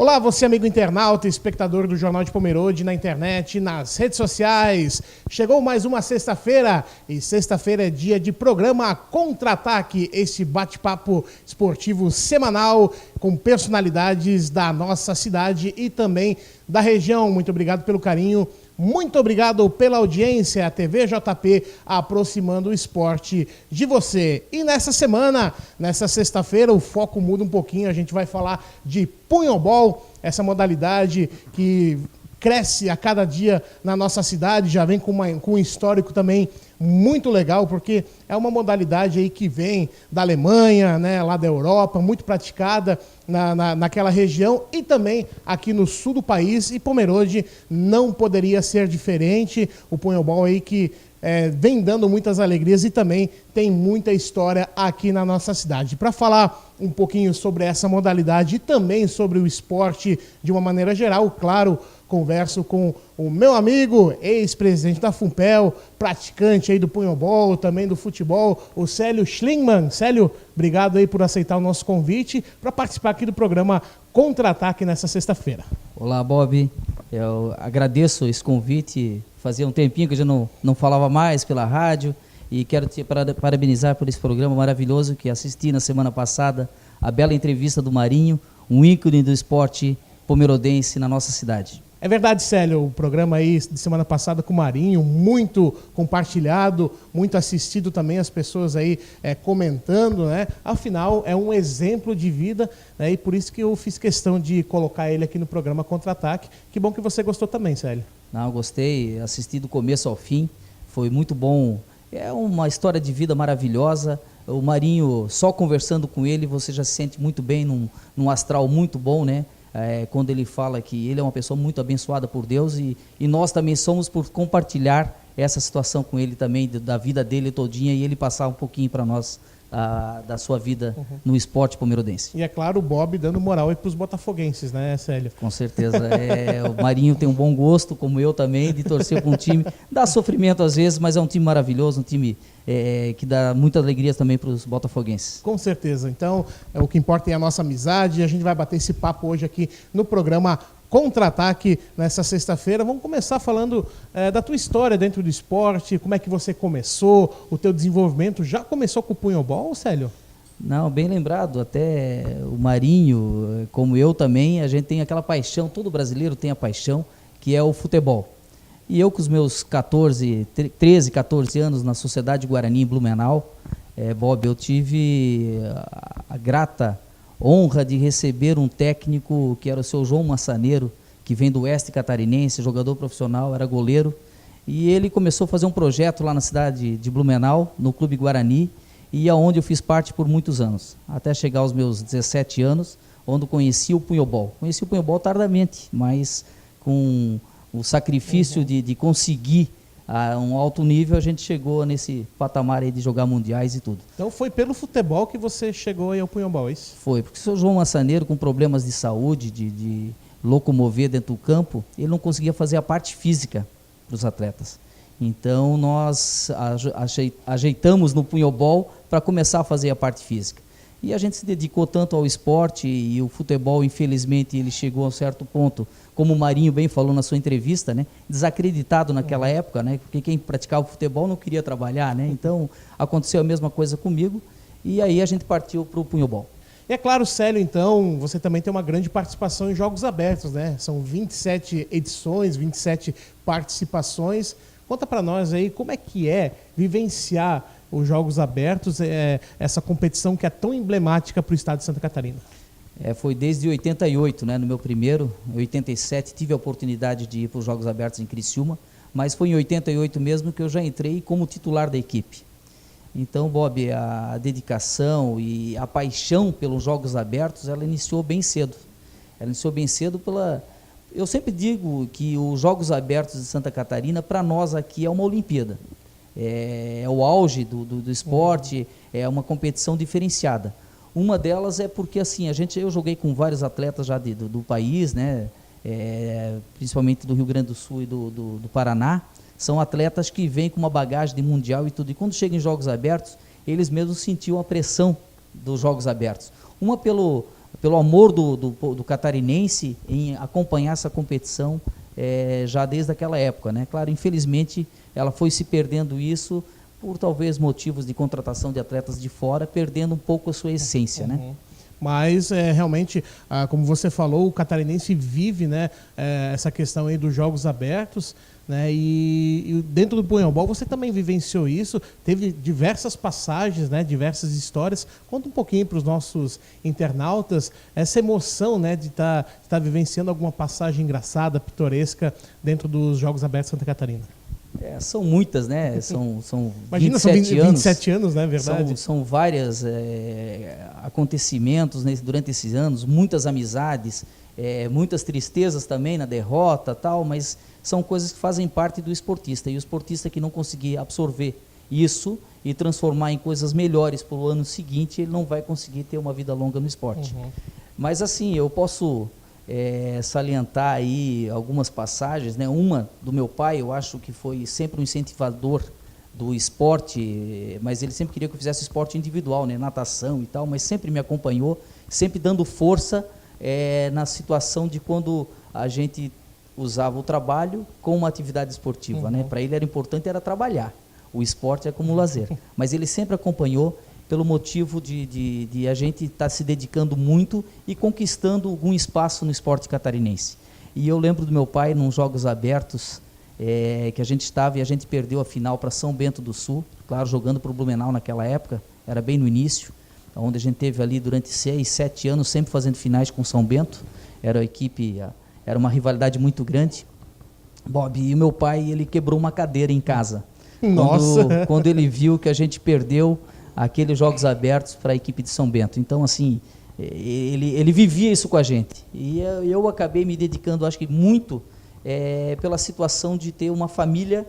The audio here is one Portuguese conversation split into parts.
Olá, você amigo internauta, espectador do Jornal de Pomerode na internet, nas redes sociais. Chegou mais uma sexta-feira e sexta-feira é dia de programa Contra-Ataque, esse bate-papo esportivo semanal com personalidades da nossa cidade e também da região. Muito obrigado pelo carinho. Muito obrigado pela audiência, a TV JP aproximando o esporte de você. E nessa semana, nessa sexta-feira, o foco muda um pouquinho, a gente vai falar de punhobol, essa modalidade que cresce a cada dia na nossa cidade, já vem com um histórico também muito legal, porque é uma modalidade aí que vem da Alemanha, né, lá da Europa, muito praticada naquela região e também aqui no sul do país, e Pomerode não poderia ser diferente. O punhobol aí que vem dando muitas alegrias e também tem muita história aqui na nossa cidade. Para falar um pouquinho sobre essa modalidade e também sobre o esporte de uma maneira geral, claro, converso com o meu amigo, ex-presidente da Funpel, praticante aí do punhobol, também do futebol, o Célio Schlingmann. Célio, obrigado aí por aceitar o nosso convite para participar aqui do programa Contra-Ataque nessa sexta-feira. Olá, Bob. Eu agradeço esse convite. Fazia um tempinho que eu já não falava mais pela rádio e quero te parabenizar por esse programa maravilhoso que assisti na semana passada, a bela entrevista do Marinho, um ícone do esporte pomerodense na nossa cidade. É verdade, Célio, o programa aí de semana passada com o Marinho, muito compartilhado, muito assistido também, as pessoas aí comentando, né? Afinal, é um exemplo de vida, né? E por isso que eu fiz questão de colocar ele aqui no programa Contra-Ataque. Que bom que você gostou também, Célio. Não, gostei, assisti do começo ao fim, foi muito bom. É uma história de vida maravilhosa. O Marinho, só conversando com ele, você já se sente muito bem, num astral muito bom, né? Quando ele fala que ele é uma pessoa muito abençoada por Deus e nós também somos por compartilhar essa situação com ele também, da vida dele todinha, e ele passar um pouquinho para nós da sua vida no esporte pomerodense. E é claro, o Bob dando moral aí para os botafoguenses, né, Célio? Com certeza. O Marinho tem um bom gosto, como eu também, de torcer para um time. Dá sofrimento às vezes, mas é um time maravilhoso, um time que dá muita alegria também para os botafoguenses. Com certeza. Então, o que importa é a nossa amizade. A gente vai bater esse papo hoje aqui no programa Contra-Ataque nessa sexta-feira. Vamos começar falando da tua história dentro do esporte, como é que você começou, o teu desenvolvimento. Já começou com o punhobol, Célio? Não, bem lembrado, até o Marinho, como eu também, a gente tem aquela paixão, todo brasileiro tem a paixão, que é o futebol. E eu com os meus 13, 14 anos na Sociedade Guarani em Blumenau, Bob, eu tive a grata honra de receber um técnico que era o seu João Massaneiro, que vem do Oeste Catarinense, jogador profissional, era goleiro, e ele começou a fazer um projeto lá na cidade de Blumenau, no Clube Guarani, e aonde eu fiz parte por muitos anos, até chegar aos meus 17 anos, onde conheci o punhobol. Conheci o punhobol tardamente, mas com o sacrifício de conseguir a um alto nível, a gente chegou nesse patamar aí de jogar mundiais e tudo. Então foi pelo futebol que você chegou aí ao punhobol, é isso? Foi, porque o seu João Massaneiro, com problemas de saúde, de locomover dentro do campo, ele não conseguia fazer a parte física para os atletas. Então nós ajeitamos no punhobol para começar a fazer a parte física. E a gente se dedicou tanto ao esporte, e o futebol, infelizmente, ele chegou a um certo ponto, como o Marinho bem falou na sua entrevista, né, desacreditado naquela época, né, porque quem praticava futebol não queria trabalhar, né, então aconteceu a mesma coisa comigo, e aí a gente partiu para o punhobol. E é claro, Célio, então, você também tem uma grande participação em Jogos Abertos, né? São 27 edições, 27 participações. Conta para nós aí como é que é vivenciar os Jogos Abertos, essa competição que é tão emblemática para o estado de Santa Catarina. Foi desde 88, né, no meu primeiro, em 87 tive a oportunidade de ir para os Jogos Abertos em Criciúma, mas foi em 88 mesmo que eu já entrei como titular da equipe. Então, Bob, a dedicação e a paixão pelos Jogos Abertos, ela iniciou bem cedo. Ela iniciou bem cedo Eu sempre digo que os Jogos Abertos de Santa Catarina, para nós aqui, é uma Olimpíada. É o auge do esporte, é uma competição diferenciada. Uma delas é porque, assim, eu joguei com vários atletas já do país, né? Principalmente do Rio Grande do Sul e do Paraná. São atletas que vêm com uma bagagem de mundial e tudo. E quando chegam em Jogos Abertos, eles mesmos sentiam a pressão dos Jogos Abertos. Uma pelo amor do catarinense em acompanhar essa competição já desde aquela época, né? Claro, infelizmente ela foi se perdendo isso por talvez motivos de contratação de atletas de fora, perdendo um pouco a sua essência, né? Mas realmente, como você falou, o catarinense vive, né, essa questão aí dos jogos abertos, né, e dentro do Punhobol você também vivenciou isso, teve diversas passagens, né, diversas histórias. Conta um pouquinho para os nossos internautas essa emoção, né, de estar vivenciando alguma passagem engraçada, pitoresca dentro dos Jogos Abertos Santa Catarina. São muitas, né? São Imagina, 27 anos. 27 anos, né? Verdade. São vários acontecimentos durante esses anos, muitas amizades, muitas tristezas também na derrota, tal, mas são coisas que fazem parte do esportista. E o esportista que não conseguir absorver isso e transformar em coisas melhores para o ano seguinte, ele não vai conseguir ter uma vida longa no esporte. Mas assim, eu posso salientar aí algumas passagens, né? Uma do meu pai, eu acho que foi sempre um incentivador do esporte, mas ele sempre queria que eu fizesse esporte individual, né? Natação e tal, mas sempre me acompanhou, sempre dando força na situação de quando a gente usava o trabalho como uma atividade esportiva, né? Para ele era importante trabalhar, o esporte é como lazer, mas ele sempre acompanhou pelo motivo de a gente estar se dedicando muito e conquistando algum espaço no esporte catarinense. E eu lembro do meu pai, nos Jogos Abertos, que a gente estava e a gente perdeu a final para São Bento do Sul, claro, jogando para o Blumenau naquela época, era bem no início, onde a gente teve ali durante 6, 7 anos, sempre fazendo finais com São Bento, era a equipe, era uma rivalidade muito grande. Bob, e o meu pai, ele quebrou uma cadeira em casa. Nossa! Quando ele viu que a gente perdeu aqueles Jogos Abertos para a equipe de São Bento. Então, assim, ele vivia isso com a gente. E eu acabei me dedicando, acho que muito, pela situação de ter uma família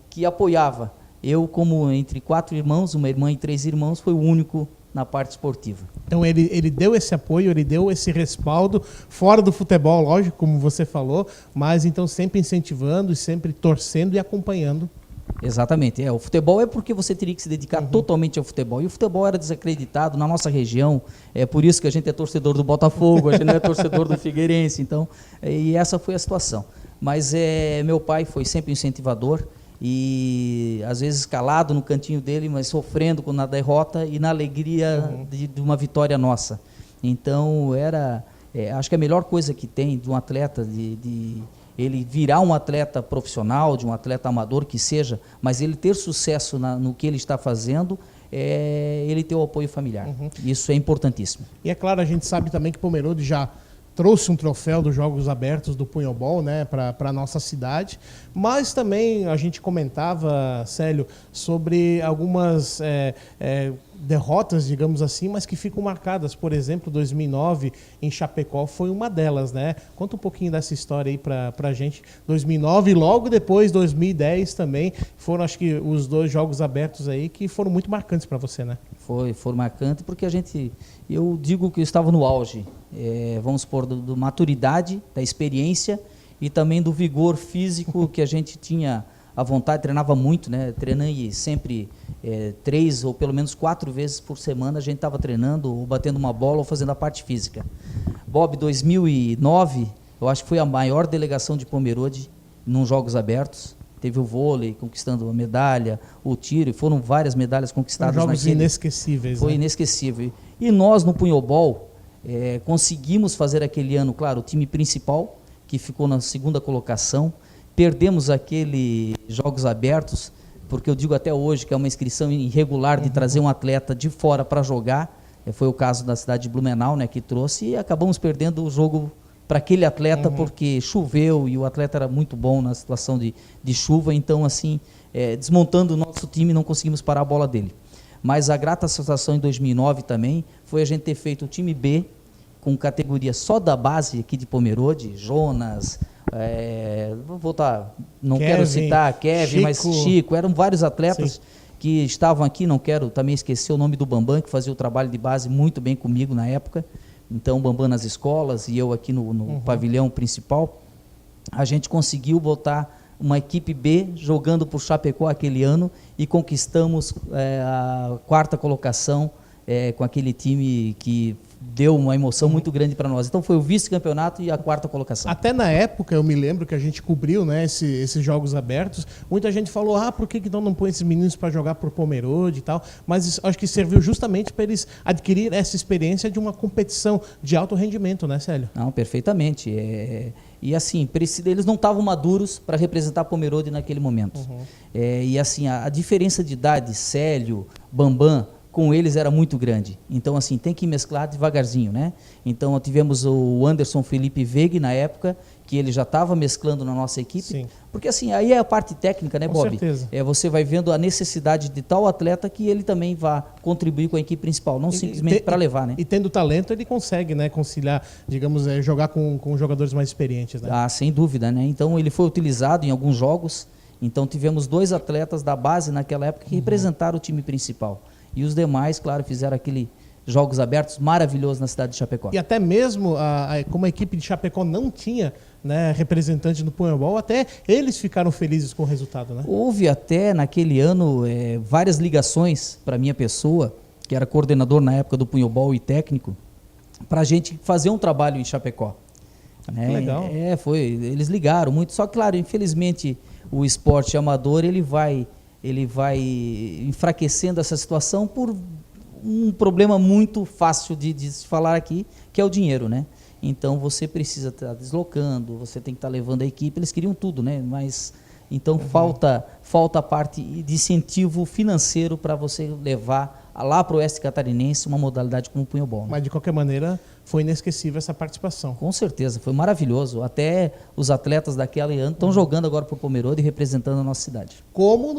que apoiava. Eu, como entre 4 irmãos, uma irmã e 3 irmãos, foi o único na parte esportiva. Então ele deu esse apoio, ele deu esse respaldo, fora do futebol, lógico, como você falou, mas então sempre incentivando, sempre torcendo e acompanhando. Exatamente, o futebol é porque você teria que se dedicar totalmente ao futebol, e o futebol era desacreditado na nossa região, é por isso que a gente é torcedor do Botafogo, a gente não é torcedor do Figueirense, então, e essa foi a situação. Mas meu pai foi sempre um incentivador, e às vezes calado no cantinho dele, mas sofrendo na derrota e na alegria de uma vitória nossa. Então, acho que a melhor coisa que tem de um atleta, ele virar um atleta profissional, de um atleta amador que seja, mas ele ter sucesso no que ele está fazendo, ele ter o apoio familiar. Isso é importantíssimo. E é claro, a gente sabe também que Pomerode já trouxe um troféu dos Jogos Abertos do Punhobol, né, para a nossa cidade, mas também a gente comentava, Célio, sobre algumas derrotas, digamos assim, mas que ficam marcadas. Por exemplo, 2009 em Chapecó foi uma delas, né? Conta um pouquinho dessa história aí para a gente. 2009 e logo depois 2010 também foram, acho que, os 2 Jogos Abertos aí que foram muito marcantes para você, né? Foi marcante porque eu digo que eu estava no auge, vamos supor, do maturidade, da experiência e também do vigor físico que a gente tinha à vontade, treinava muito, né? Treinando sempre 3 ou pelo menos 4 vezes por semana a gente estava treinando, ou batendo uma bola ou fazendo a parte física. Bob, 2009, eu acho que foi a maior delegação de Pomerode nos Jogos Abertos. Teve o vôlei conquistando a medalha, o tiro, e foram várias medalhas conquistadas. Foram jogos inesquecíveis. Foi, né? Inesquecível. E nós, no Punhobol, conseguimos fazer aquele ano, claro, o time principal, que ficou na 2ª colocação. Perdemos aquele Jogos Abertos, porque eu digo até hoje que é uma inscrição irregular de trazer um atleta de fora para jogar. Foi o caso da cidade de Blumenau, né, que trouxe, e acabamos perdendo o jogo para aquele atleta porque choveu e o atleta era muito bom na situação de chuva, então assim, desmontando o nosso time, não conseguimos parar a bola dele. Mas a grata satisfação em 2009 também foi a gente ter feito o time B com categoria só da base aqui de Pomerode, Jonas, vou voltar, não Kevin, quero citar Kevin, Chico. mas Chico, eram vários atletas que estavam aqui, não quero também esquecer o nome do Bambam, que fazia o trabalho de base muito bem comigo na época. Então, o Bambam nas escolas e eu aqui no pavilhão principal, a gente conseguiu botar uma equipe B jogando por Chapecó aquele ano e conquistamos a 4ª colocação com aquele time que deu uma emoção muito grande para nós. Então foi o vice-campeonato e a 4ª colocação. Até na época, eu me lembro que a gente cobriu, né, esses jogos abertos, muita gente falou, por que então não põe esses meninos para jogar por Pomerode e tal? Mas isso, acho que serviu justamente para eles adquirir essa experiência de uma competição de alto rendimento, né, Célio? Não, perfeitamente. E assim, eles não estavam maduros para representar Pomerode naquele momento. E assim, a diferença de idade, Célio, Bambam, com eles era muito grande. Então, assim, tem que mesclar devagarzinho, né? Então, tivemos o Anderson Felipe Veig na época, que ele já estava mesclando na nossa equipe. Sim. Porque, assim, aí é a parte técnica, né, Bob? Com certeza. Você vai vendo a necessidade de tal atleta que ele também vá contribuir com a equipe principal, não simplesmente para levar, né? E tendo talento, ele consegue, né, conciliar, digamos, jogar com jogadores mais experientes, né? Sem dúvida, né? Então, ele foi utilizado em alguns jogos. Então, tivemos 2 atletas da base naquela época que representaram o time principal. E os demais, claro, fizeram aquele jogos abertos maravilhosos na cidade de Chapecó. E até mesmo, como a equipe de Chapecó não tinha, né, representante no Punhobol, até eles ficaram felizes com o resultado, né? Houve até, naquele ano, várias ligações para a minha pessoa, que era coordenador na época do Punhobol e técnico, para a gente fazer um trabalho em Chapecó. Né? Que legal. Eles ligaram muito, só que, claro, infelizmente, o esporte amador, ele vai enfraquecendo essa situação por um problema muito fácil de se falar aqui, que é o dinheiro, né? Então você precisa estar deslocando, você tem que estar levando a equipe, eles queriam tudo, né? Mas então falta a parte de incentivo financeiro para você levar lá para o Oeste Catarinense uma modalidade como o Punhobol. Né? Mas de qualquer maneira foi inesquecível essa participação. Com certeza, foi maravilhoso. Até os atletas daquele ano estão jogando agora para o Pomerode e representando a nossa cidade. Como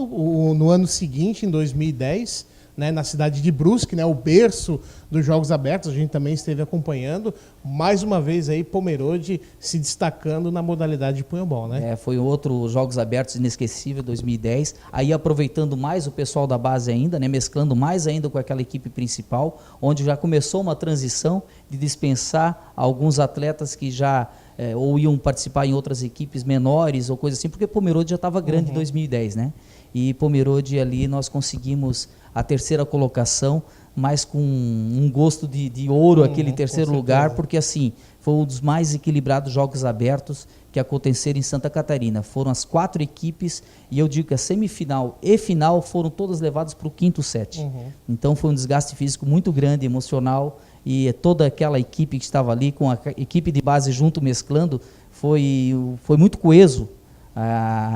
no ano seguinte, em 2010, né, na cidade de Brusque, né, o berço dos Jogos Abertos, a gente também esteve acompanhando, mais uma vez aí Pomerode se destacando na modalidade de Punhobol, né? Foi outro Jogos Abertos inesquecível, 2010, aí aproveitando mais o pessoal da base ainda, né, mesclando mais ainda com aquela equipe principal, onde já começou uma transição de dispensar alguns atletas que já ou iam participar em outras equipes menores ou coisa assim, porque Pomerode já estava grande em 2010, né? E Pomerode ali nós conseguimos a 3ª colocação, mas com um gosto de ouro aquele terceiro lugar, porque assim, foi um dos mais equilibrados Jogos Abertos que aconteceram em Santa Catarina. Foram as 4 equipes e eu digo que a semifinal e final foram todas levadas para o 5º set. Então foi um desgaste físico muito grande, emocional, e toda aquela equipe que estava ali, com a equipe de base junto mesclando, foi muito coeso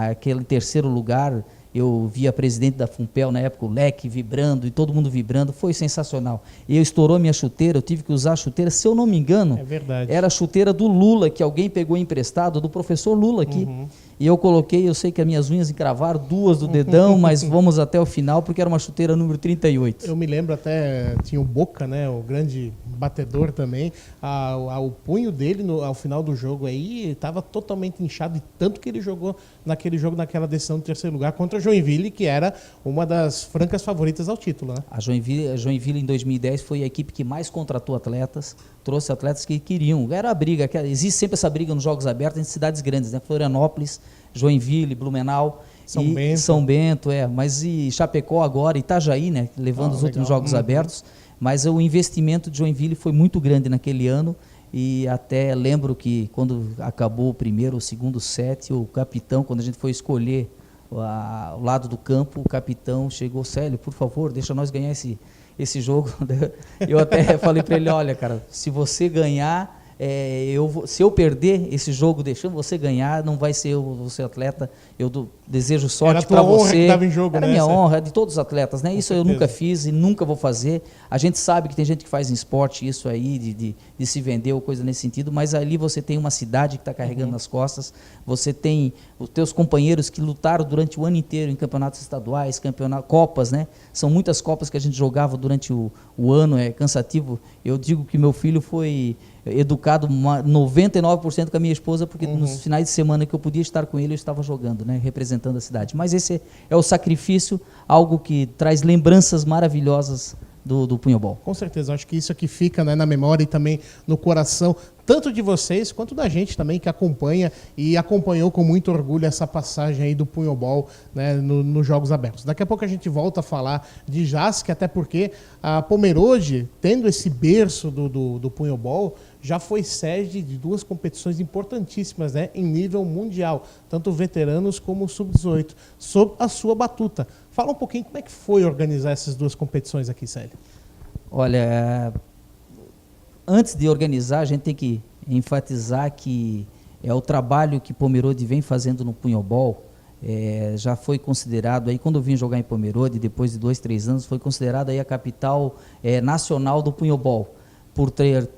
aquele terceiro lugar. Eu vi a presidente da Fumpel na época, o Leque, vibrando e todo mundo vibrando, foi sensacional. E eu estourou a minha chuteira, eu tive que usar a chuteira, se eu não me engano, era a chuteira do Lula, que alguém pegou emprestado, do professor Lula aqui. E eu coloquei, eu sei que as minhas unhas encravaram 2 do dedão, mas vamos até o final, porque era uma chuteira número 38. Eu me lembro até, tinha o Boca, né, o grande batedor também, o punho dele ao final do jogo aí estava totalmente inchado, de tanto que ele jogou naquele jogo, naquela decisão de terceiro lugar, contra a Joinville, que era uma das francas favoritas ao título. Né? A Joinville em 2010 foi a equipe que mais contratou atletas, trouxe atletas que queriam. Era a briga, existe sempre essa briga nos Jogos Abertos entre cidades grandes, né? Florianópolis, Joinville, Blumenau, São Bento, mas e Chapecó agora, Itajaí, né? Levando os últimos Jogos Abertos. Mas o investimento de Joinville foi muito grande naquele ano. E até lembro que quando acabou o primeiro ou segundo set, o capitão, quando a gente foi escolher o lado do campo, o capitão chegou: Célio, por favor, deixa nós ganhar esse jogo. Eu até falei para ele: olha, cara, se você ganhar, se eu perder esse jogo deixando você ganhar, não vai ser você atleta. Eu desejo sorte para você. Honra que estava em jogo, era minha honra, de todos os atletas, né? Isso eu nunca fiz e nunca vou fazer. A gente sabe que tem gente que faz em esporte isso aí, de se vender ou coisa nesse sentido, mas ali você tem uma cidade que está carregando nas costas, você tem os teus companheiros que lutaram durante o ano inteiro em campeonatos estaduais, copas, né? São muitas copas que a gente jogava durante o ano, é cansativo. Eu digo que meu filho foi educado 99% com a minha esposa, porque nos finais de semana que eu podia estar com ele, eu estava jogando, né, representando a cidade. Mas esse é o sacrifício, algo que traz lembranças maravilhosas do punhobol. Com certeza, acho que isso aqui fica, né, na memória e também no coração, tanto de vocês quanto da gente também que acompanha e acompanhou com muito orgulho essa passagem aí do punhobol, né, nos Jogos Abertos. Daqui a pouco a gente volta a falar de JASC, até porque a Pomerode, tendo esse berço do punhobol, já foi sede de duas competições importantíssimas, né, em nível mundial, tanto veteranos como sub-18, sob a sua batuta. Fala um pouquinho como é que foi organizar essas duas competições aqui, Célio. Olha, antes de organizar, a gente tem que enfatizar que o trabalho que Pomerode vem fazendo no punhobol, já foi considerado, aí quando eu vim jogar em Pomerode, depois de 2, 3 anos, foi considerado aí a capital nacional do punhobol, por ter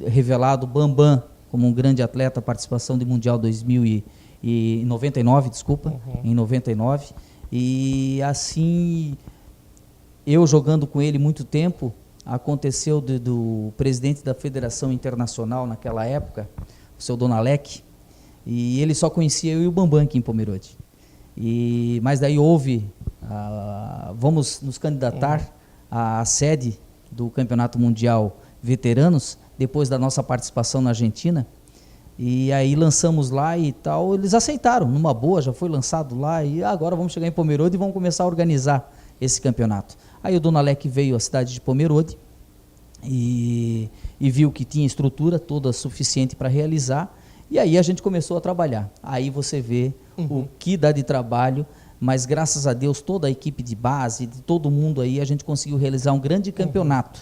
revelado Bambam como um grande atleta, participação de Mundial 99, em 99, e assim, eu jogando com ele muito tempo, aconteceu do presidente da Federação Internacional naquela época, o seu Donalec, e ele só conhecia eu e o Bambam aqui em Pomerode. Mas daí houve, vamos nos candidatar à sede do Campeonato Mundial Veteranos, depois da nossa participação na Argentina, e aí lançamos lá e tal, eles aceitaram, numa boa, já foi lançado lá, e agora vamos chegar em Pomerode e vamos começar a organizar esse campeonato. Aí o Donalec veio à cidade de Pomerode e viu que tinha estrutura toda suficiente para realizar, e aí a gente começou a trabalhar. Aí você vê o que dá de trabalho, mas graças a Deus toda a equipe de base, de todo mundo aí, a gente conseguiu realizar um grande campeonato.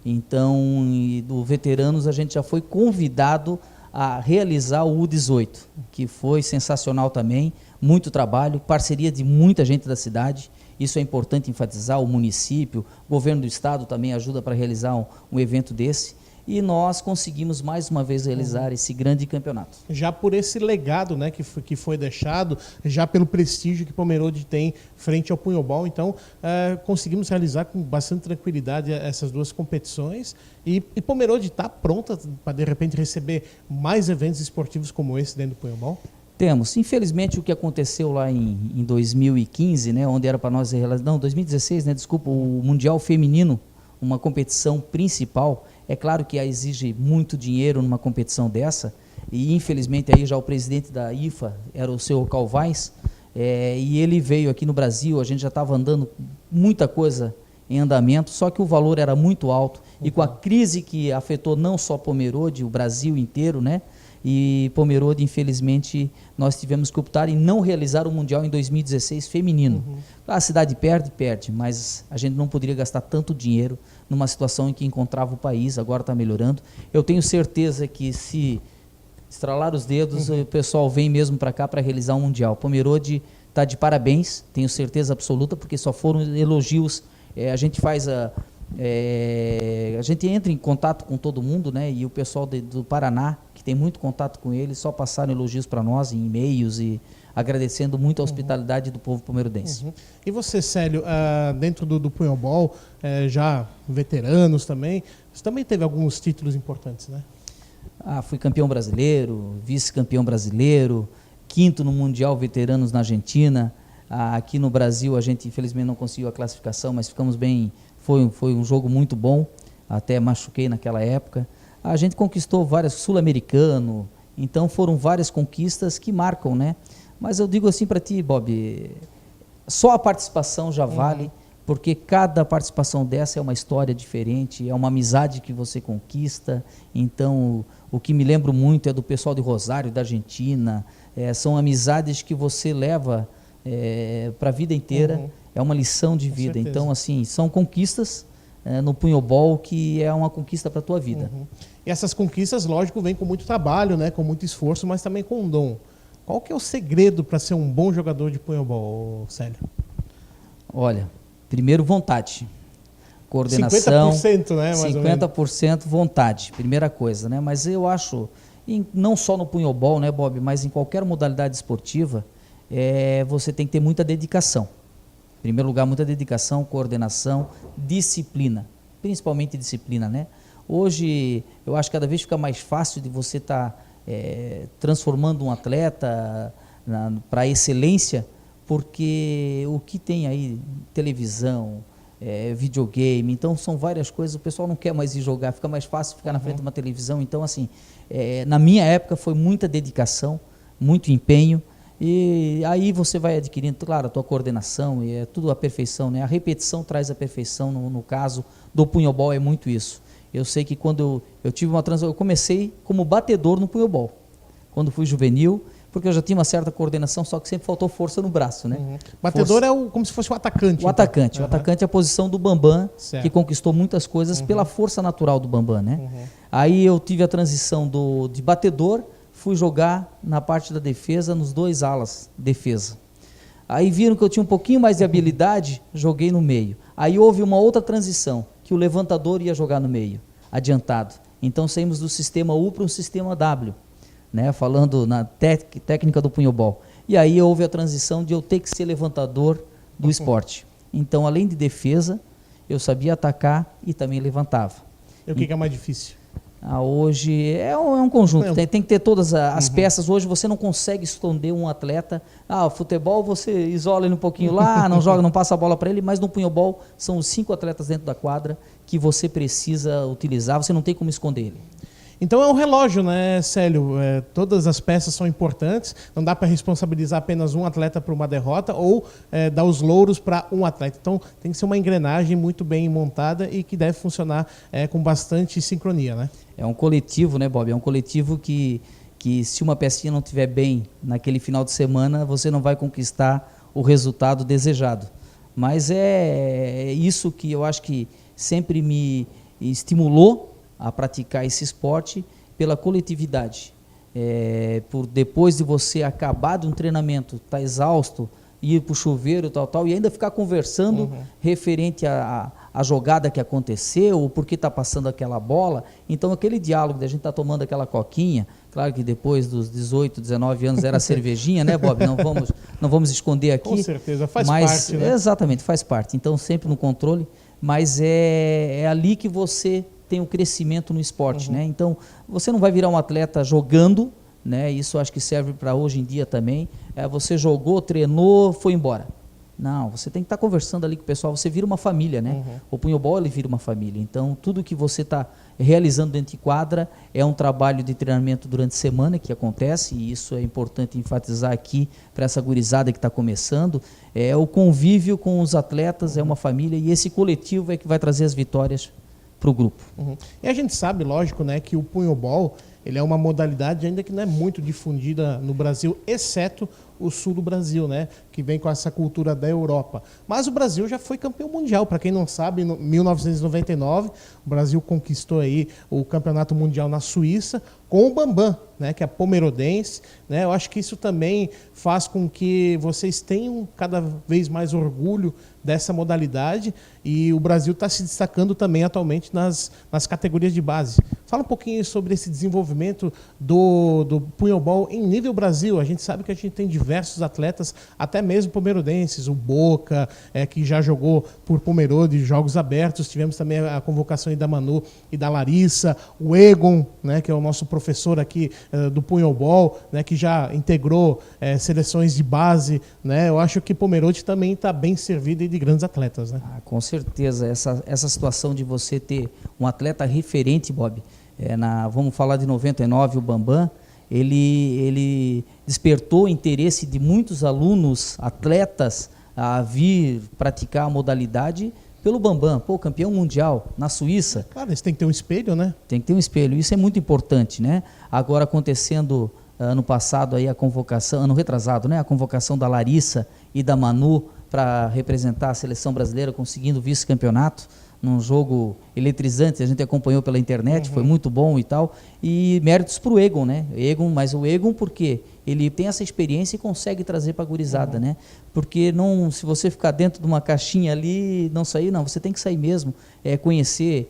Então, do veteranos a gente já foi convidado a realizar o U18, que foi sensacional também, muito trabalho, parceria de muita gente da cidade. Isso é importante enfatizar, o município, o governo do estado também ajuda para realizar um evento desse, e nós conseguimos mais uma vez realizar esse grande campeonato. Já por esse legado, né, que foi deixado, já pelo prestígio que Pomerode tem frente ao punhobol, então conseguimos realizar com bastante tranquilidade essas duas competições, e Pomerode está pronta para de repente receber mais eventos esportivos como esse dentro do punhobol? Temos. Infelizmente, o que aconteceu lá em 2015, né, onde era para nós realizar, não, 2016, né, desculpa, o Mundial Feminino, uma competição principal, é claro que exige muito dinheiro numa competição dessa, e infelizmente aí já o presidente da IFA era o seu Calvais, e ele veio aqui no Brasil, a gente já estava andando muita coisa em andamento, só que o valor era muito alto, e com a crise que afetou não só Pomerode, o Brasil inteiro, né, e Pomerode, infelizmente, nós tivemos que optar em não realizar o Mundial em 2016 feminino. A cidade perde, mas a gente não poderia gastar tanto dinheiro numa situação em que encontrava o país, agora está melhorando. Eu tenho certeza que se estralar os dedos, o pessoal vem mesmo para cá para realizar um Mundial. Pomerode está de parabéns, tenho certeza absoluta, porque só foram elogios. A gente faz a gente entra em contato com todo mundo, né? E o pessoal do Paraná, que tem muito contato com eles, só passaram elogios para nós em e-mails e agradecendo muito a hospitalidade do povo pomerodense. E você, Célio, dentro do punhobol, já veteranos também, você também teve alguns títulos importantes, né? Fui campeão brasileiro, vice-campeão brasileiro, 5º no Mundial Veteranos na Argentina. Aqui no Brasil a gente infelizmente não conseguiu a classificação, mas ficamos bem. Foi um jogo muito bom, até machuquei naquela época. A gente conquistou vários, sul-americano, então foram várias conquistas que marcam, né? Mas eu digo assim para ti, Bob, só a participação já vale, porque cada participação dessa é uma história diferente, é uma amizade que você conquista. Então, o que me lembro muito é do pessoal de Rosário, da Argentina, são amizades que você leva para a vida inteira. É uma lição de vida. Certeza. Então, assim, são conquistas no punhobol que é uma conquista para a tua vida. E essas conquistas, lógico, vêm com muito trabalho, né, com muito esforço, mas também com dom. Qual que é o segredo para ser um bom jogador de punhobol, Célio? Olha, primeiro vontade, coordenação, 50%, né, mais 50% vontade, primeira coisa, né? Mas eu acho, não só no punhobol, né, Bob, mas em qualquer modalidade esportiva, você tem que ter muita dedicação. Em primeiro lugar, muita dedicação, coordenação, disciplina, principalmente disciplina, né? Hoje, eu acho que cada vez fica mais fácil de você estar transformando um atleta para a excelência, porque o que tem aí, televisão, videogame, então são várias coisas, o pessoal não quer mais ir jogar, fica mais fácil ficar na frente de uma televisão, então assim, na minha época foi muita dedicação, muito empenho, e aí você vai adquirindo, claro, a tua coordenação, e é tudo a perfeição, né? A repetição traz a perfeição, no caso do punhobol é muito isso. Eu sei que quando eu tive uma transição, eu comecei como batedor no punhobol, quando fui juvenil, porque eu já tinha uma certa coordenação, só que sempre faltou força no braço, né? Batedor como se fosse o atacante. O atacante. O atacante é a posição do bambam, certo, que conquistou muitas coisas pela força natural do bambam, né? Aí eu tive a transição de batedor, fui jogar na parte da defesa, nos 2 alas, defesa. Aí viram que eu tinha um pouquinho mais de habilidade, joguei no meio. Aí houve uma outra transição, que o levantador ia jogar no meio, adiantado. Então saímos do sistema U para um sistema W, né? Falando na técnica do punhobol. E aí houve a transição de eu ter que ser levantador do esporte. Então, além de defesa, eu sabia atacar e também levantava. E o que é mais difícil? Hoje é um conjunto, tem que ter todas as peças. Hoje você não consegue esconder um atleta. O futebol você isola ele um pouquinho lá, não joga, não passa a bola para ele, mas no punhobol são os 5 atletas dentro da quadra que você precisa utilizar, você não tem como esconder ele. Então é um relógio, né, Célio? Todas as peças são importantes, não dá para responsabilizar apenas um atleta por uma derrota ou dar os louros para um atleta. Então tem que ser uma engrenagem muito bem montada e que deve funcionar com bastante sincronia, né? É um coletivo, né, Bob? É um coletivo que se uma pecinha não estiver bem naquele final de semana, você não vai conquistar o resultado desejado. Mas é isso que eu acho que sempre me estimulou a praticar esse esporte, pela coletividade. Por depois de você acabar de um treinamento, estar exausto, ir para o chuveiro, tal, e ainda ficar conversando referente à jogada que aconteceu, ou por que está passando aquela bola. Então, aquele diálogo de a gente estar tomando aquela coquinha, claro que depois dos 18, 19 anos era cervejinha, né, Bob? Não vamos esconder aqui. Com certeza, faz parte, né? Exatamente, faz parte. Então, sempre no controle, mas é ali que você tem o crescimento no esporte, né? Então, você não vai virar um atleta jogando, né? Isso acho que serve para hoje em dia também. Você jogou, treinou, foi embora. Não, você tem que estar conversando ali com o pessoal, você vira uma família, né? O punhobol, ele vira uma família. Então, tudo que você está realizando dentro de quadra é um trabalho de treinamento durante a semana que acontece, e isso é importante enfatizar aqui para essa gurizada que está começando. O convívio com os atletas é uma família, e esse coletivo é que vai trazer as vitórias para o grupo. E a gente sabe, lógico, né, que o punhobol ele é uma modalidade ainda que não é muito difundida no Brasil, exceto o sul do Brasil, né, que vem com essa cultura da Europa. Mas o Brasil já foi campeão mundial, para quem não sabe, em 1999, o Brasil conquistou aí o campeonato mundial na Suíça com o bambam, né, que é a pomerodense, né? Eu acho que isso também faz com que vocês tenham cada vez mais orgulho dessa modalidade, e o Brasil está se destacando também atualmente nas categorias de base. Fala um pouquinho sobre esse desenvolvimento do punhobol em nível Brasil. A gente sabe que a gente tem diversos atletas, até mesmo pomerodenses, o Boca, que já jogou por Pomerode, jogos abertos. Tivemos também a convocação da Manu e da Larissa, o Egon, né, que é o nosso professor aqui do punhobol, né, que já integrou seleções de base, né? Eu acho que Pomerode também está bem servido de grandes atletas, né? Com certeza, essa situação de você ter um atleta referente, Bob, vamos falar de 99, o Bambam, ele despertou o interesse de muitos alunos, atletas, a vir praticar a modalidade pelo Bambam. Campeão mundial na Suíça. Claro, você tem que ter um espelho, né? Tem que ter um espelho, isso é muito importante, né? Agora acontecendo ano passado aí a convocação, ano retrasado, né? A convocação da Larissa e da Manu para representar a seleção brasileira, conseguindo vice-campeonato num jogo eletrizante, a gente acompanhou pela internet, foi muito bom e tal, e méritos para o Egon, né? Mas o Egon porque ele tem essa experiência e consegue trazer para a gurizada, né? Porque se você ficar dentro de uma caixinha ali, não sair, não, você tem que sair mesmo, conhecer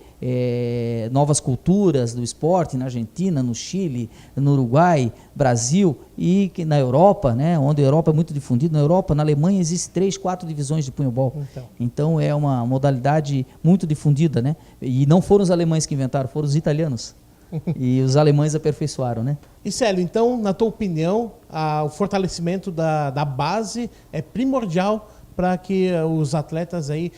novas culturas do esporte na Argentina, no Chile, no Uruguai, Brasil e na Europa, né? Onde a Europa é muito difundida, na Europa, na Alemanha existem 3, 4 divisões de punhobol, então é uma modalidade muito difundida, né? E não foram os alemães que inventaram, foram os italianos. E os alemães aperfeiçoaram, né? E Célio, então, na tua opinião, o fortalecimento da base é primordial para que os atletas aí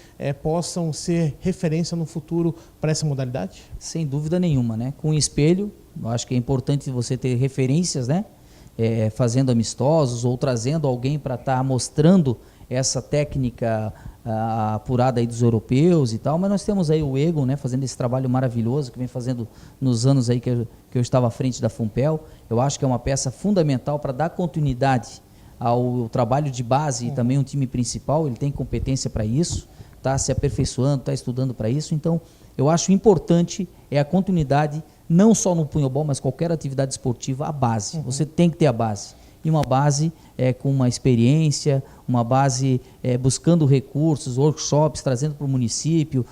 possam ser referência no futuro para essa modalidade? Sem dúvida nenhuma, né? Com o espelho, eu acho que é importante você ter referências, né? Fazendo amistosos ou trazendo alguém para estar mostrando essa técnica apurada aí dos europeus e tal, mas nós temos aí o Egon, né, fazendo esse trabalho maravilhoso que vem fazendo nos anos aí que eu estava à frente da FUNPEL. Eu acho que é uma peça fundamental para dar continuidade ao trabalho de base e também um time principal. Ele tem competência para isso, está se aperfeiçoando, está estudando para isso. Então, eu acho importante a continuidade, não só no punhobol, mas qualquer atividade esportiva, a base. Você tem que ter a base. E uma base com uma experiência, uma base buscando recursos, workshops, trazendo para o município,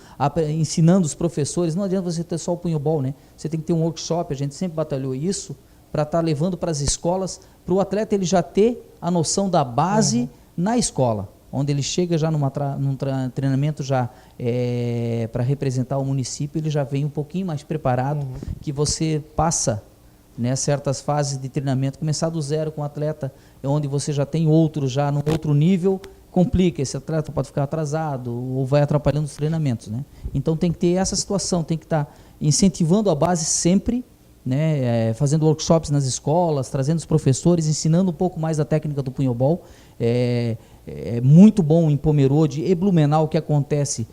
ensinando os professores. Não adianta você ter só o punhobol, né? Você tem que ter um workshop, a gente sempre batalhou isso, para estar levando para as escolas, para o atleta ele já ter a noção da base na escola, onde ele chega já num treinamento já para representar o município, ele já vem um pouquinho mais preparado, que você passa, né, certas fases de treinamento, começar do zero com o atleta, onde você já tem outro já num outro nível, complica, esse atleta pode ficar atrasado ou vai atrapalhando os treinamentos, né? Então tem que ter essa situação, tem que estar incentivando a base sempre, né, fazendo workshops nas escolas, trazendo os professores, ensinando um pouco mais da técnica do punhobol. É muito bom em Pomerode e Blumenau que acontece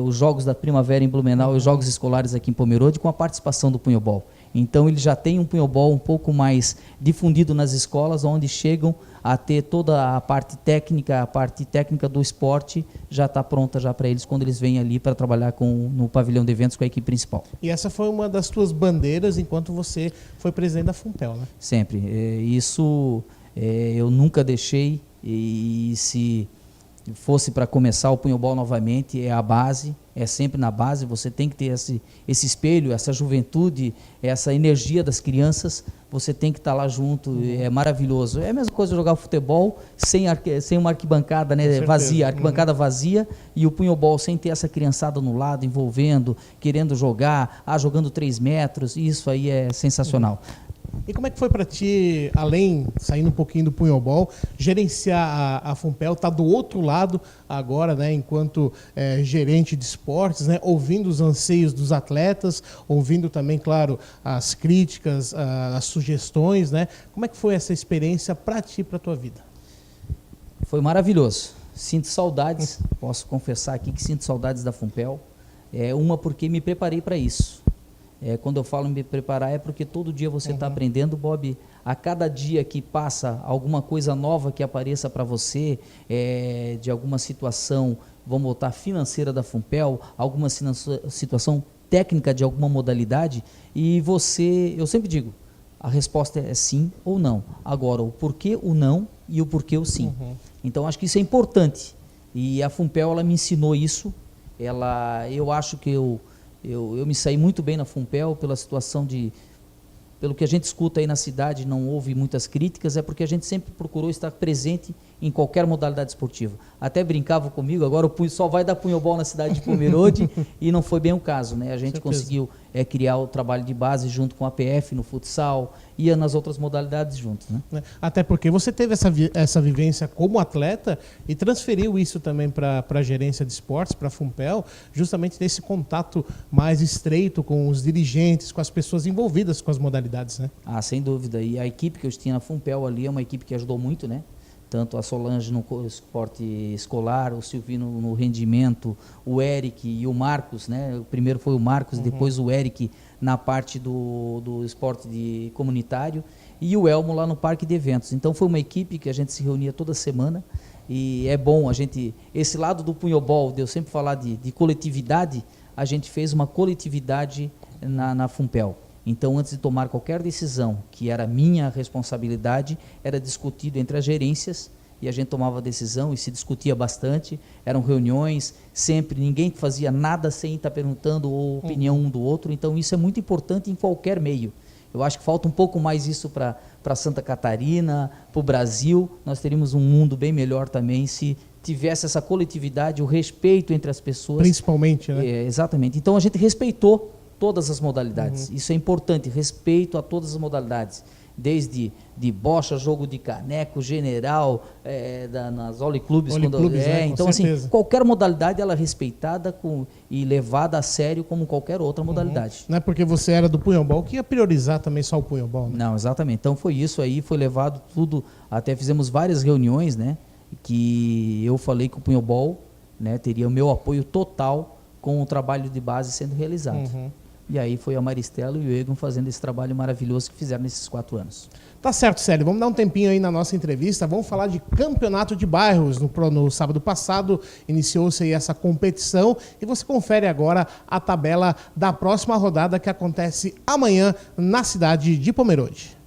os jogos da primavera em Blumenau e os jogos escolares aqui em Pomerode com a participação do punhobol. Então ele já tem um punhobol um pouco mais difundido nas escolas, onde chegam a ter toda a parte técnica do esporte já está pronta já para eles quando eles vêm ali para trabalhar no pavilhão de eventos com a equipe principal. E essa foi uma das tuas bandeiras enquanto você foi presidente da FUNPEL, né? Sempre. Isso eu nunca deixei, e se fosse para começar o punhobol novamente, é a base, é sempre na base. Você tem que ter esse espelho, essa juventude, essa energia das crianças, você tem que estar lá junto, é maravilhoso. É a mesma coisa jogar futebol sem uma arquibancada, né, vazia, arquibancada vazia, e o punhobol sem ter essa criançada no lado, envolvendo, querendo jogar, jogando 3 metros, isso aí é sensacional. E como é que foi para ti, além, saindo um pouquinho do punhobol, gerenciar a FUNPEL, tá do outro lado agora, né, enquanto gerente de esportes, né, ouvindo os anseios dos atletas, ouvindo também, claro, as críticas, as sugestões, né? Como é que foi essa experiência para ti, para tua vida? Foi maravilhoso. Sinto saudades, posso confessar aqui que sinto saudades da FUNPEL. Uma porque me preparei para isso. Quando eu falo me preparar, é porque todo dia você está aprendendo, Bob. A cada dia que passa, alguma coisa nova que apareça para você, de alguma situação, vamos botar financeira da FUNPEL, alguma situação técnica de alguma modalidade, e eu sempre digo, a resposta é sim ou não. Agora, o porquê o não e o porquê o sim. Então, acho que isso é importante. E a FUNPEL, ela me ensinou isso. Eu acho que eu me saí muito bem na FUNPEL pela situação pelo que a gente escuta aí na cidade, não houve muitas críticas, é porque a gente sempre procurou estar presente em qualquer modalidade esportiva. Até brincava comigo, agora o só vai dar punhobol na cidade de Pomerode, e não foi bem o caso, né? A gente conseguiu criar o trabalho de base junto com a PF no futsal, ia nas outras modalidades juntos, né? Até porque você teve essa vivência como atleta e transferiu isso também para a gerência de esportes, para a FUNPEL, justamente nesse contato mais estreito com os dirigentes, com as pessoas envolvidas com as modalidades, né? Sem dúvida. E a equipe que eu tinha na FUNPEL ali é uma equipe que ajudou muito, né? Tanto a Solange no esporte escolar, o Silvino no rendimento, o Eric e o Marcos, né? O primeiro foi o Marcos, depois o Eric na parte do esporte comunitário, e o Elmo lá no parque de eventos. Então foi uma equipe que a gente se reunia toda semana, e é bom esse lado do punhobol, de eu sempre falar de coletividade, a gente fez uma coletividade na FUNPEL. Então, antes de tomar qualquer decisão, que era minha responsabilidade, era discutido entre as gerências, e a gente tomava a decisão e se discutia bastante. Eram reuniões, sempre, ninguém fazia nada sem estar perguntando a opinião um do outro. Então, isso é muito importante em qualquer meio. Eu acho que falta um pouco mais isso para Santa Catarina, para o Brasil. Nós teríamos um mundo bem melhor também se tivesse essa coletividade, o respeito entre as pessoas. Principalmente, né? Exatamente. Então, a gente respeitou todas as modalidades. Isso é importante, respeito a todas as modalidades. desde de bocha, jogo de caneco, general, nas Oliclubes. Então, assim, qualquer modalidade ela é respeitada e levada a sério como qualquer outra modalidade. Não é porque você era do punhobol que ia priorizar também só o punhobol, né? Não, exatamente. Então foi isso aí, foi levado tudo, até fizemos várias reuniões, né? Que eu falei que o punhobol, né, teria o meu apoio total com o trabalho de base sendo realizado. E aí foi a Maristela e o Egon fazendo esse trabalho maravilhoso que fizeram nesses 4 anos. Tá certo, Célio. Vamos dar um tempinho aí na nossa entrevista. Vamos falar de campeonato de bairros. No sábado passado iniciou-se aí essa competição e você confere agora a tabela da próxima rodada que acontece amanhã na cidade de Pomerode.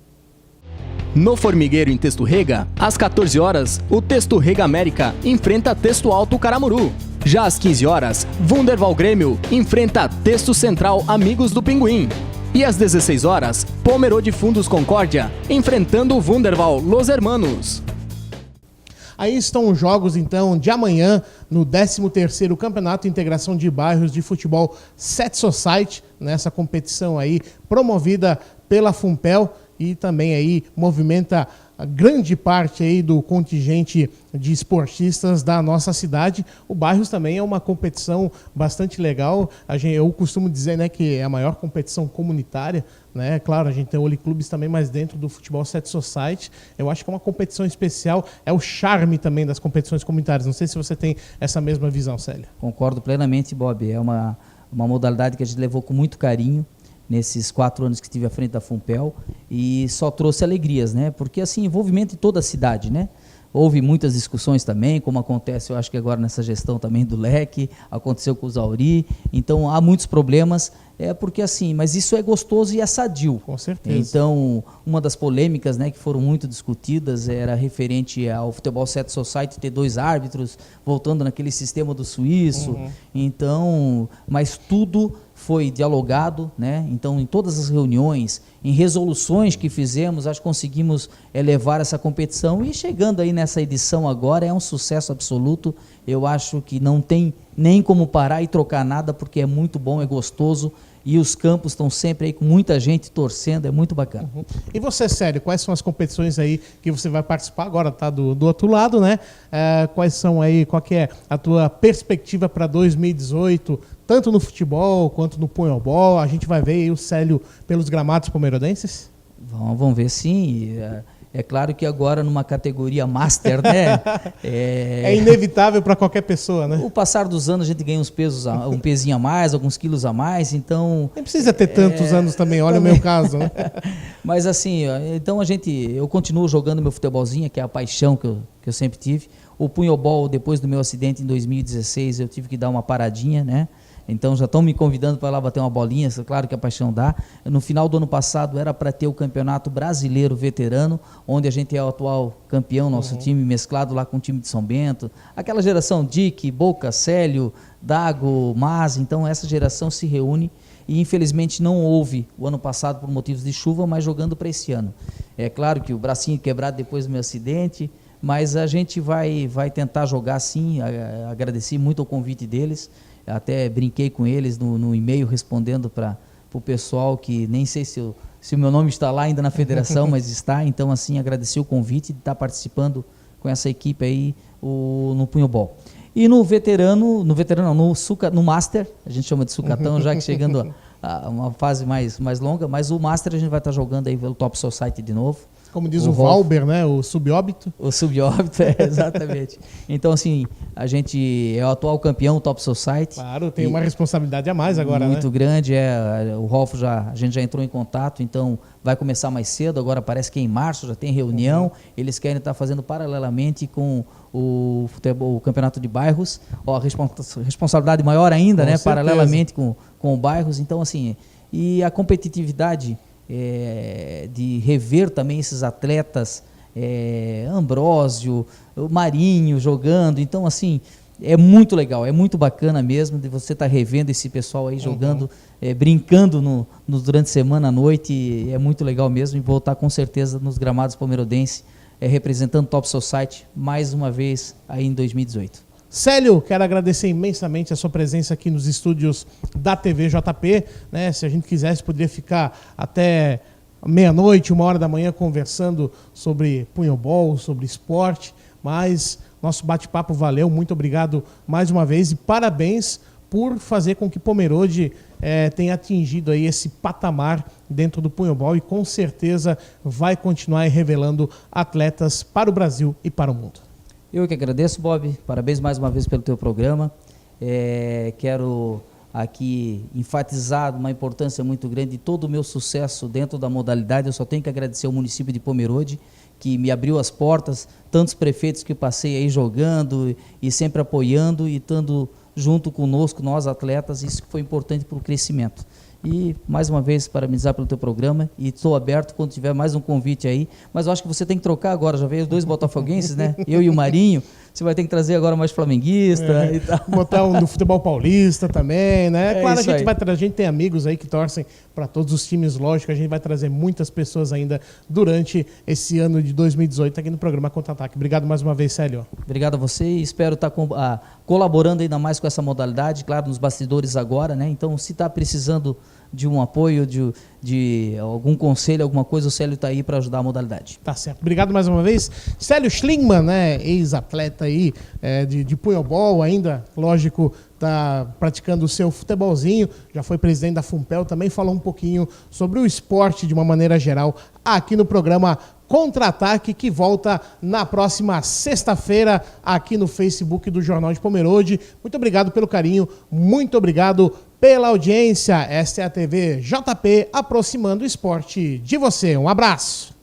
No Formigueiro, em Testo Rega, às 14 horas, o Testo Rega América enfrenta Testo Alto Caramuru. Já às 15 horas, Wunderval Grêmio enfrenta Testo Central Amigos do Pinguim. E às 16 horas, Pomerode Fundos Concórdia enfrentando o Wunderval Los Hermanos. Aí estão os jogos, então, de amanhã, no 13º Campeonato Integração de Bairros de Futebol Set Society, nessa competição aí promovida pela Fumpel e também aí movimenta a grande parte aí do contingente de esportistas da nossa cidade. O Bairros também é uma competição bastante legal. Eu costumo dizer, né, que é a maior competição comunitária, né? Claro, a gente tem Oliclubes também, mas dentro do Futebol Set Society, eu acho que é uma competição especial. É o charme também das competições comunitárias. Não sei se você tem essa mesma visão, Célia. Concordo plenamente, Bob. É uma modalidade que a gente levou com muito carinho nesses 4 anos que estive à frente da Fumpel e só trouxe alegrias, né? Porque, assim, envolvimento em toda a cidade, né? Houve muitas discussões também, como acontece, eu acho que agora nessa gestão também do Leque, aconteceu com o Zauri, então há muitos problemas, porque assim, mas isso é gostoso e é sadio. Com certeza. Então, uma das polêmicas, né, que foram muito discutidas era referente ao Futebol Set Society ter 2 árbitros, voltando naquele sistema do suíço, então, mas tudo foi dialogado, né? Então, em todas as reuniões, em resoluções que fizemos, acho que conseguimos levar essa competição e chegando aí nessa edição agora é um sucesso absoluto. Eu acho que não tem nem como parar e trocar nada, porque é muito bom, é gostoso e os campos estão sempre aí com muita gente torcendo, é muito bacana. E você, Célio, quais são as competições aí que você vai participar agora, tá do outro lado, né? Quais são aí, qual que é a tua perspectiva para 2018, tanto no futebol quanto no punhobol? A gente vai ver aí o Célio pelos gramados pomerodenses? Vamos ver, sim. É claro que agora numa categoria Master, né? É inevitável para qualquer pessoa, né? O passar dos anos a gente ganha um pezinho a mais, alguns quilos a mais, então... Nem precisa ter tantos anos também, olha também. O meu caso, né? Mas assim, então eu continuo jogando meu futebolzinho, que é a paixão que eu sempre tive. O punhobol, depois do meu acidente em 2016, eu tive que dar uma paradinha, né? Então já estão me convidando para lá bater uma bolinha, claro que a paixão dá. No final do ano passado era para ter o Campeonato Brasileiro Veterano, onde a gente é o atual campeão, nosso time mesclado lá com o time de São Bento. Aquela geração Dick, Boca, Célio, Dago, Mas, então essa geração se reúne e infelizmente não houve o ano passado por motivos de chuva, mas jogando para esse ano. É claro que o bracinho quebrado depois do meu acidente, mas a gente vai tentar jogar sim. Agradeci muito o convite deles. Até brinquei com eles no e-mail respondendo para o pessoal que nem sei se o meu nome está lá ainda na federação, mas está. Então, assim, agradeci o convite de estar participando com essa equipe aí no punhobol. E no Master, a gente chama de sucatão, já que chegando a uma fase mais longa, mas o Master a gente vai estar jogando aí pelo Top Society de novo. Como diz o Valber, né? O subóbito. O subóbito, exatamente. Então, assim, a gente é o atual campeão Top Society. Claro, tem uma responsabilidade a mais agora, muito grande. O Rolfo a gente já entrou em contato, então vai começar mais cedo. Agora parece que é em março, já tem reunião. Eles querem estar fazendo paralelamente com o campeonato de bairros. A responsabilidade maior ainda, né? Paralelamente com bairros. Então, assim, e a competitividade... de rever também esses atletas, Ambrósio, o Marinho jogando, então assim, é muito legal, é muito bacana mesmo de você estar revendo esse pessoal aí jogando, brincando durante a semana à noite, é muito legal mesmo, e voltar com certeza nos gramados pomerodenses, representando o Top Society mais uma vez aí em 2018. Célio, quero agradecer imensamente a sua presença aqui nos estúdios da TV JP, né? Se a gente quisesse, poderia ficar até meia-noite, 1h da manhã, conversando sobre punhobol, sobre esporte, mas nosso bate-papo valeu. Muito obrigado mais uma vez e parabéns por fazer com que Pomerode tenha atingido aí esse patamar dentro do punhobol e com certeza vai continuar revelando atletas para o Brasil e para o mundo. Eu que agradeço, Bob. Parabéns mais uma vez pelo teu programa. Quero aqui enfatizar uma importância muito grande de todo o meu sucesso dentro da modalidade. Eu só tenho que agradecer ao município de Pomerode, que me abriu as portas, tantos prefeitos que eu passei aí jogando e sempre apoiando e estando junto conosco, nós atletas, isso foi importante para o crescimento. E, mais uma vez, parabenizar pelo teu programa e estou aberto quando tiver mais um convite aí, mas eu acho que você tem que trocar agora, já veio os 2 botafoguenses, né? Eu e o Marinho, você vai ter que trazer agora mais flamenguista e tal. Botar um do futebol paulista também, né? Claro, a gente tem amigos aí que torcem para todos os times, lógico, a gente vai trazer muitas pessoas ainda durante esse ano de 2018 aqui no programa Contra-Ataque. Obrigado mais uma vez, Célio. Obrigado a você e espero estar colaborando ainda mais com essa modalidade, claro, nos bastidores agora, né? Então, se está precisando de um apoio, de algum conselho, alguma coisa, o Célio está aí para ajudar a modalidade. Tá certo. Obrigado mais uma vez. Célio Schlingmann, né, ex-atleta aí de punhobol ainda, lógico, está praticando o seu futebolzinho, já foi presidente da Fumpel, também falou um pouquinho sobre o esporte de uma maneira geral aqui no programa Contra-Ataque, que volta na próxima sexta-feira aqui no Facebook do Jornal de Pomerode. Muito obrigado pelo carinho, muito obrigado pela audiência. Esta é a TV JP, aproximando o esporte de você. Um abraço.